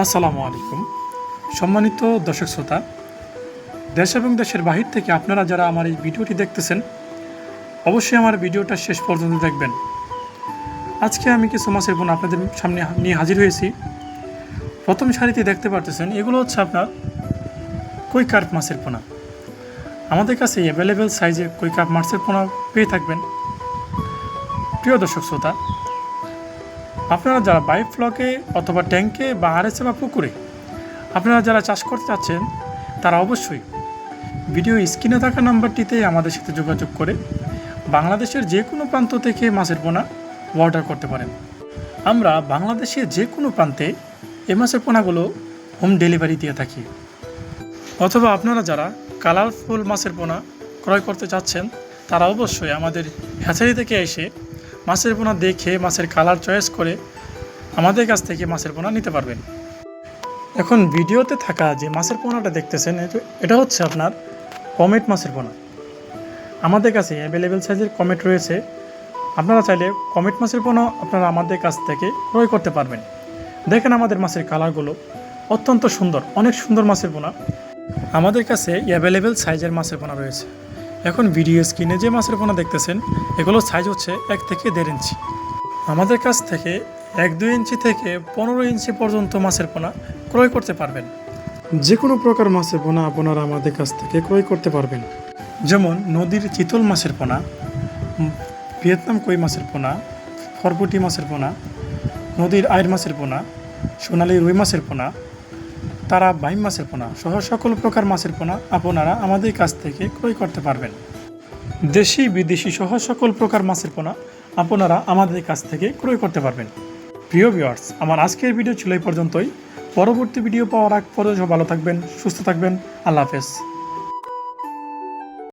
আসসালামু আলাইকুম। সম্মানিত দর্শক শ্রোতা, দেশ এবং দেশের বাহির থেকে আপনারা যারা আমার এই ভিডিওটি দেখতেছেন, অবশ্যই আমার ভিডিওটা শেষ পর্যন্ত দেখবেন। আজকে আমি কিছু মাছের পোনা আপনাদের সামনে নিয়ে হাজির হয়েছি। প্রথম সারিতে দেখতে পারতেছেন, এগুলো হচ্ছে আপনার কই কার্প মাছের পোনা। আমাদের কাছে অ্যাভেলেবেল সাইজের কই কার্প মাছের পোনা পেয়ে থাকবেন। প্রিয় দর্শক শ্রোতা, আপনারা যারা বাইক ফ্লকে অথবা ট্যাঙ্কে বা আরএসে বা পুকুরে আপনারা যারা চাষ করতে চাচ্ছেন, তারা অবশ্যই ভিডিও স্ক্রিনে থাকা নাম্বারটিতে আমাদের সাথে যোগাযোগ করে বাংলাদেশের যে কোনো প্রান্ত থেকে মাছের পোনা অর্ডার করতে পারেন। আমরা বাংলাদেশের যে কোনো প্রান্তে এই মাছের পোনাগুলো হোম ডেলিভারি দিয়ে থাকি। অথবা আপনারা যারা কালারফুল মাছের পোনা ক্রয় করতে চাচ্ছেন, তারা অবশ্যই আমাদের হ্যাচারি থেকে এসে মাছের পোনা দেখে মাছের কালার চয়েস করে আমাদের কাছ থেকে মাছের পোনা নিতে পারবেন। এখন ভিডিওতে থাকা যে মাছের পোনাটা দেখতেছেন, এটা হচ্ছে আপনার কমেট মাছের পোনা। আমাদের কাছে অ্যাভেলেবেল সাইজের কমেট রয়েছে। আপনারা চাইলে কমেট মাছের পোনা আপনারা আমাদের কাছ থেকে ক্রয় করতে পারবেন। দেখেন আমাদের মাছের কালারগুলো অত্যন্ত সুন্দর, অনেক সুন্দর মাছের পোনা। আমাদের কাছে অ্যাভেলেবেল সাইজের মাছের পোনা রয়েছে। এখন ভিডিও স্ক্রিনে যে মাছের পোনা দেখতেছেন, এগুলোর সাইজ হচ্ছে 1 থেকে 1.5 ইঞ্চি। আমাদের কাছ থেকে 1-2 ইঞ্চি থেকে 15 ইঞ্চি পর্যন্ত মাছের পোনা ক্রয় করতে পারবেন। যে কোনো প্রকার মাছের পোনা আপনারা আমাদের কাছ থেকে ক্রয় করতে পারবেন। যেমন নদীর চিতল মাছের পোনা, ভিয়েতনাম কই মাছের পোনা, ফরপুটি মাছের পোনা, নদীর আইর মাছের পোনা, সোনালী রুই মাছের পোনা, তারা বাইম মাছের পোনা সহ সকল প্রকার মাছের পোনা আপনারা আমাদের কাছ থেকে ক্রয় করতে পারবেন। দেশি বিদেশি সহ সকল প্রকার মাছের পোনা আপনারা আমাদের কাছ থেকে ক্রয় করতে পারবেন। প্রিয় ভিউয়ার্স, আমার আজকের ভিডিও ছিল এই পর্যন্তই। পরবর্তী ভিডিও পাওয়ার আগ পর্যন্ত ভালো থাকবেন, সুস্থ থাকবেন। আল্লাহ হাফেজ।